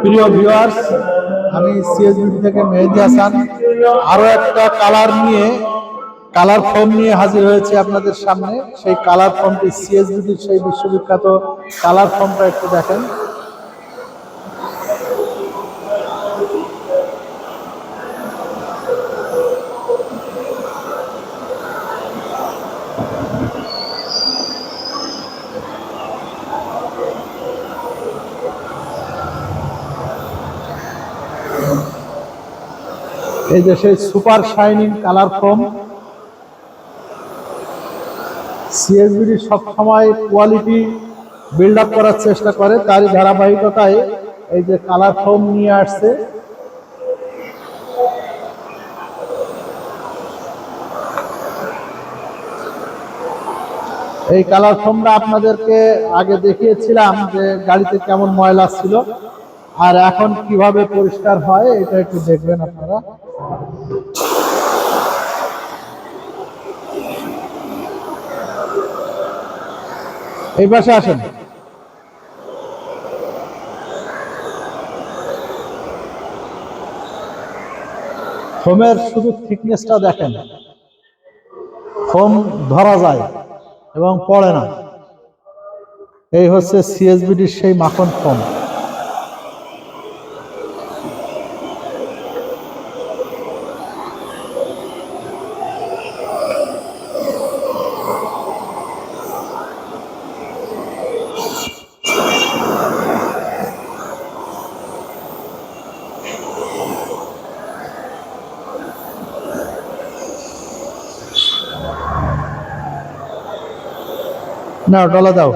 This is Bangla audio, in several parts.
প্রিয় ভিউয়ার্স, আমি সিএসবিডি থেকে মেহেদি হাসান আরো একটা কালার ফোম নিয়ে হাজির হয়েছে আপনাদের সামনে। সেই কালার ফোমটি সিএসবিডির সেই বিশ্ববিখ্যাত কালার ফোমটা একটু দেখেন। এই যে সেই সুপার শাইনিং কালার ফোম। সিএসবিডি সবসময় কোয়ালিটি বিল্ড আপ করার চেষ্টা করে, তারই ধারাবাহিকতায় এই যে কালার ফোম নিয়ে আসছে। এই কালার ফোমটা আপনাদেরকে আগে দেখিয়েছিলাম যে গাড়িতে কেমন ময়লা ছিল, আর এখন কিভাবে পরিষ্কার হয় এটা একটু দেখবেন আপনারা। এই পাশে আসেন। ফোমের শুধু থিকনেসটা দেখেন, ফোম ধরা যায় এবং পড়ে না। এই হচ্ছে সিএসবিডির সেই মাখন ফোম। না, ডলা দাও।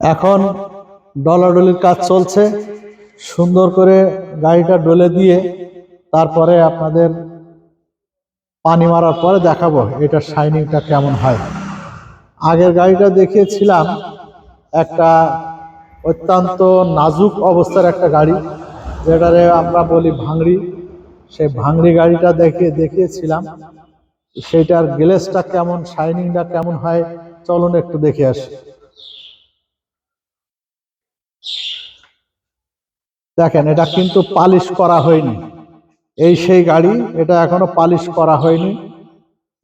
এখন ডলাডলির কাজ চলছে। সুন্দর করে গাড়িটা ডলে দিয়ে তারপরে আপনাদের পানি মারার পরে দেখাবো এটা শাইনিংটা কেমন হয়। আগের গাড়িটা দেখিয়েছিলাম একটা অত্যন্ত নাজুক অবস্থার একটা গাড়ি, যেটারে আমরা বলি ভাঙড়ি। সেই ভাঙড়ি গাড়িটা দেখিয়েছিলাম, সেইটার গ্লেসটা কেমন, শাইনিংটা কেমন হয় চলুন একটু দেখে আসি। দেখেন, এটা কিন্তু পালিশ করা হয়নি। এই সেই গাড়ি, এটা এখনো পালিশ করা হয়নি।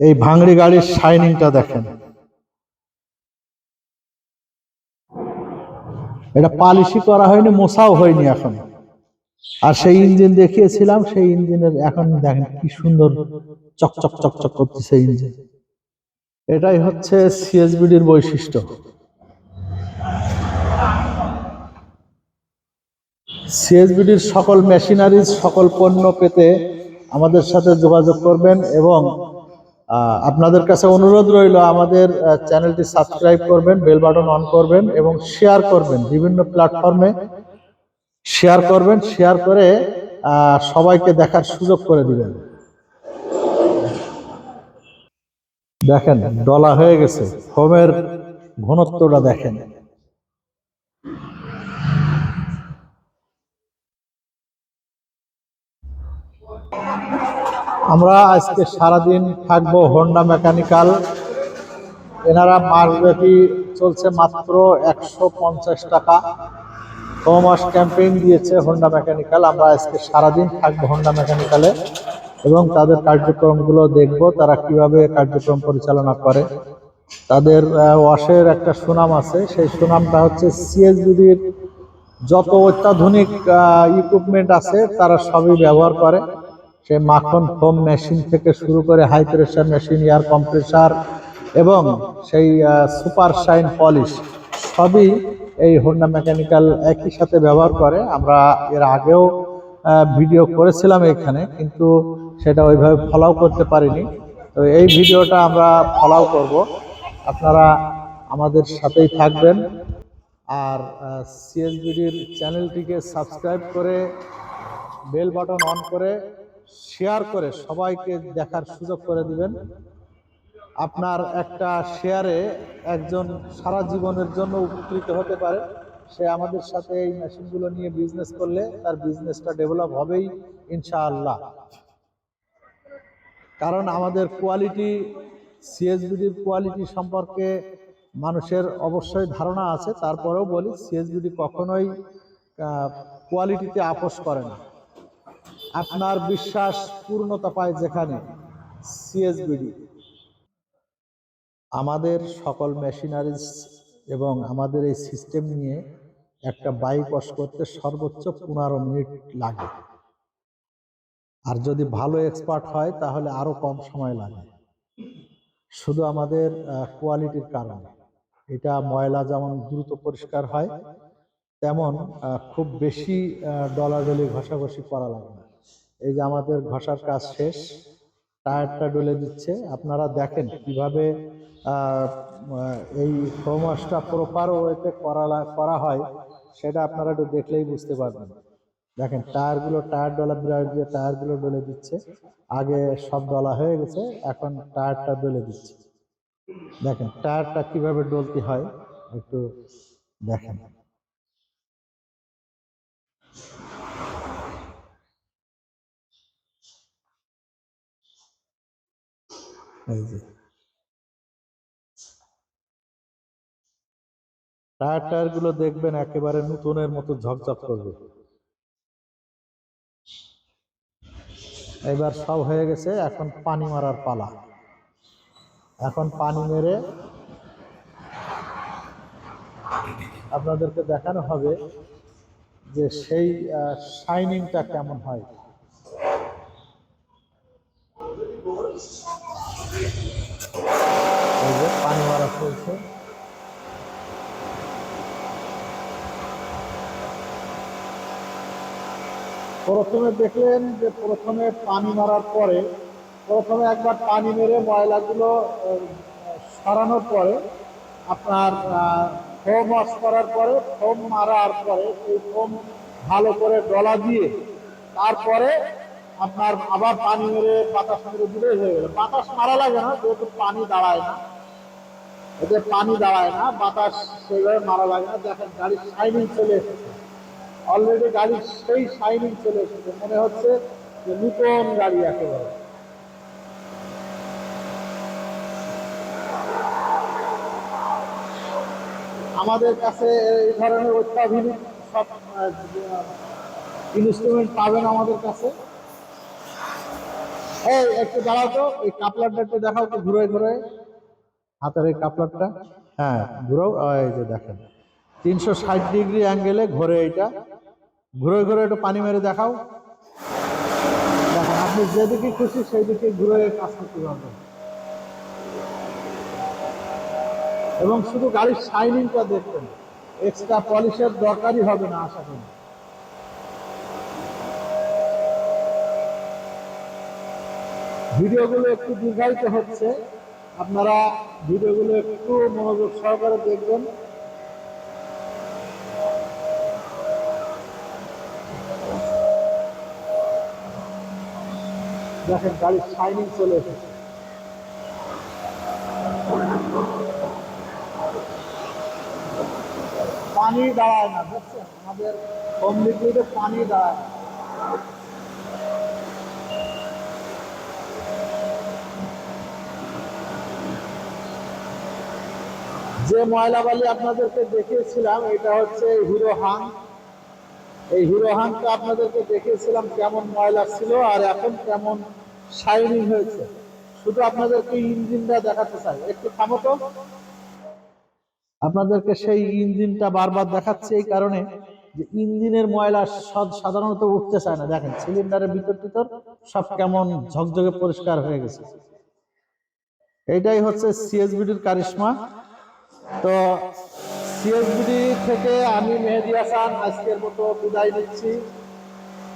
এই ভাঙড়ি গাড়ির শাইনিংটা দেখেন, এটা পালিশই করা হয়নি, মোছাও হয়নি এখন। আর সেই ইঞ্জিন দেখিয়েছিলাম, সেই ইঞ্জিনের এখন দেখেন কি সুন্দর চকচক চকচক করতেছে ইঞ্জিন। এটাই হচ্ছে সিএসবিডির বৈশিষ্ট্য। সিএসবিডির সকল মেশিনারিজ, সকল পণ্য পেতে আমাদের সাথে যোগাযোগ করবেন এবং আপনাদের কাছে অনুরোধ রইল আমাদের চ্যানেলটি সাবস্ক্রাইব করবেন, বেল বাটন অন করবেন এবং শেয়ার করবেন, বিভিন্ন প্ল্যাটফর্মে শেয়ার করবেন। শেয়ার করে সবাইকে দেখার সুযোগ করে দিবেন। দেখেন ডলা হয়ে গেছে, ফোমের ঘনত্বটা দেখেন। আমরা আজকে সারাদিন থাকবো হোন্ডা মেকানিক্যাল। এনারা মাসব্যাপী চলছে মাত্র 150 টাকা। 6 মাস ক্যাম্পেইন দিয়েছে হোন্ডা মেকানিক্যাল। আমরা আজকে সারাদিন থাকবো হোন্ডা মেকানিক্যালে এবং তাদের কার্যক্রমগুলো দেখব, তারা কিভাবে কার্যক্রম পরিচালনা করে। তাদের ওয়াশের একটা সুনাম আছে, সেই সুনামটা হচ্ছে সিএসবিডির যত অত্যাধুনিক ইকুইপমেন্ট আছে তারা সবই ব্যবহার করে। সে মাখন ফোম মেশিন থেকে শুরু করে high pressure machine, air compressor এবং সেই সুপার শাইন পলিশ সবই এই হোন্ডা মেকানিক্যাল একই সাথে ব্যবহার করে। আমরা এর আগেও ভিডিও করেছিলাম এখানে, কিন্তু সেটা ওইভাবে ফলো করতে পারিনি। তো এই ভিডিওটা আমরা ফলো করব, আপনারা আমাদের সাথেই থাকবেন। আর সিএসবিডির চ্যানেলটিকে সাবস্ক্রাইব করে বেল বাটন অন করে শেয়ার করে সবাইকে দেখার সুযোগ করে দিবেন। আপনার একটা শেয়ারে একজন সারা জীবনের জন্য উপকৃত হতে পারে। সে আমাদের সাথে এই মেশিনগুলো নিয়ে বিজনেস করলে তার বিজনেসটা ডেভেলপ হবেই ইনশাআল্লাহ। কারণ আমাদের কোয়ালিটি, সিএসবিডির কোয়ালিটি সম্পর্কে মানুষের অবশ্যই ধারণা আছে, তারপরেও বলি সিএসবিডি কখনোই কোয়ালিটিতে আপোস করে না। আপনার বিশ্বাস পূর্ণতা পায় যেখানে, সিএসবিডি। আমাদের সকল মেশিনারিজ এবং আমাদের এই সিস্টেম নিয়ে একটা বাইক ওয়াশ করতে সর্বোচ্চ 15 মিনিট লাগে, আর যদি ভালো এক্সপার্ট হয় তাহলে আরো কম সময় লাগে, শুধু আমাদের কোয়ালিটির কারণে। এটা ময়লা যেমন দ্রুত পরিষ্কার হয়, তেমন খুব বেশি ডলাডলি ঘষাঘষি করা লাগে না। এই যে আমাদের ঘষার কাজ শেষ, টায়ারটা ডলে দিচ্ছে। আপনারা দেখেন কিভাবে এই ফোম ওয়াশটা প্রপার ওয়েতে করা হয়, সেটা আপনারা একটু দেখলেই বুঝতে পারবেন। দেখেন টায়ার ডলা ব্রাশ দিয়ে টায়ারগুলো ডলে দিচ্ছে। আগে সব ডলা হয়ে গেছে, এখন টায়ারটা ডলে দিচ্ছে। দেখেন টায়ারটা কিভাবে ডলতে হয় একটু দেখেন। এই যে টায়ার গুলো দেখবেন একেবারে নতুনের মতো ঝকঝক করবে। এবার সব হয়ে গেছে, এখন পানি মারার পালা। এখন পানি মেরে আপনাদেরকে দেখানো হবে যে সেই শাইনিংটা কেমন হয়। এই যে পানি মারা চলছে। প্রথমে দেখলেন যে প্রথমে পানি মারার পরে, প্রথমে একবার পানি মেরে ময়লাগুলো সরানোর পরে আপনার ফোম ওয়াশ করার পরে, ফোম মারার পরে সেই ফোম ভালো করে ডলা দিয়ে তারপরে আপনার আবার পানি মেরে বাতাস মেরে দিলেই হয়ে গেল। বাতাস মারা লাগে না, যেহেতু পানি দাঁড়ায় না, এতে পানি দাঁড়ায় না, বাতাস সেইভাবে মারা লাগে না। দেখেন গাড়ির শাইনিং চলে এসেছে, অলরেডি গাড়ির সেই শাইনিং চলে এসেছে, মনে হচ্ছে যে নতুন গাড়ি একেবারে। আমাদের কাছে এই ধরনের অত্যাধুনিক সব ইনস্ট্রুমেন্ট পাবেন আমাদের কাছে। এই একটু দাঁড়াও তো, এই কাপলারটা একটু দেখাও তো, ঘুরে ঘুরে হাতের এই কাপলারটা। হ্যাঁ ঘুরেও, এই যে দেখেন 360 ডিগ্রি অ্যাঙ্গেলে ঘুরে, এইটা ঘুরে ঘুরে একটু পানি মেরে দেখাও। দেখেন আপনি যেদিকে খুশি সেই দিকে ঘুরে কাজ করতে পারবেন, এবং শুধু গাড়ির শাইনিংটা দেখবেন, এক্সট্রা পলিশের দরকারই হবে না আশা করি। ভিডিওগুলো একটু দীর্ঘায়িত হচ্ছে, আপনারা ভিডিওগুলো একটু মনোযোগ সহকারে দেখবেন। দেখেন গাড়ির শাইনিং চলে এসেছে। পানি দাঁড়ায় না, বুঝছেন, আমাদের হোম লিকুইডে পানি দাঁড়ায় না। যে ময়লা বালি আপনাদেরকে দেখিয়েছিলাম, এটা হচ্ছে হিরো হাং। এই হিরো হাংটা আপনাদেরকে দেখিয়েছিলাম কেমন ময়লা ছিল আর এখন কেমন শাইনিং হয়েছে। শুধু আপনাদেরকে ইঞ্জিনটা দেখাতে চাই, একটু থামো তো। আপনাদেরকে সেই ইঞ্জিনটা বারবার দেখাচ্ছে এই কারণে যে ইঞ্জিনের ময়লা সাধারণত উঠতে চায় না। দেখেন সিলিন্ডারের ভিতর সব কেমন ঝকঝকে পরিষ্কার হয়ে গেছে। এইটাই হচ্ছে সিএসবিডির কারিশমা। তো সিএসবিডি থেকে আমি মেহেদী হাসান আজকের মতো বিদায় নিচ্ছি।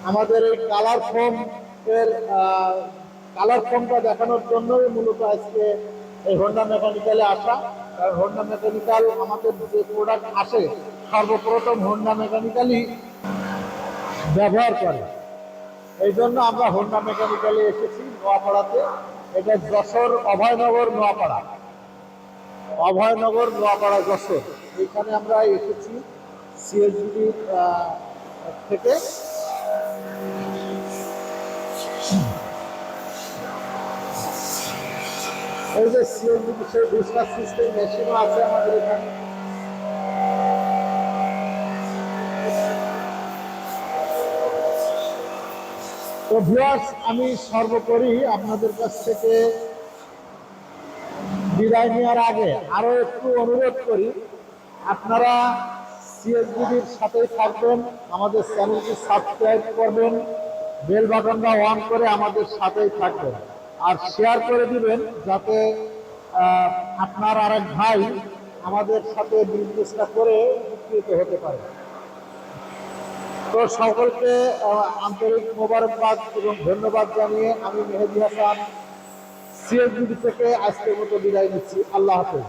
আমাদের এই কালার ফোমটা দেখানোর জন্যই মূলত আজকে এই হোন্ডা মেকানিক্যালে আসা। কারণ হোন্ডা মেকানিক্যাল আমাদের যে প্রোডাক্ট আসে সর্বপ্রথম হোন্ডা মেকানিক্যালই ব্যবহার করে। এই জন্য আমরা হোন্ডা মেকানিক্যালে এসেছি নোয়াপাড়াতে। এটা যশোর অভয়নগর নোয়াপাড়া, অভয়নগর নোয়াপাড়া যশোর। এখানে আমরা এসেছি সিএসবি থেকে। এই যে সিএসবি বিষয়ে ডিসকাস সিস্টেম মেশিনও আছে আমাদের এখানে। তো ভিউয়ার্স, আমি সর্বোপরি আপনাদের কাছ থেকে বিদায় নেওয়ার আগে আরো একটু অনুরোধ করি, আপনারা সিএসবিডির সাথেই থাকবেন, আমাদের চ্যানেলটি সাবস্ক্রাইব করবেন, বেল বাটনটা অন করে আমাদের সাথেই থাকবেন, আর শেয়ার করে দিবেন যাতে আপনার আরেক ভাই আমাদের সাথে বিজনেসটা করে উপকৃত হতে পারে। তো সকলকে আন্তরিক মোবারকবাদ এবং ধন্যবাদ জানিয়ে আমি মেহেদী হাসান সিএসবিডি থেকে আজকের মতো বিদায় নিচ্ছি। আল্লাহ হাফেজ।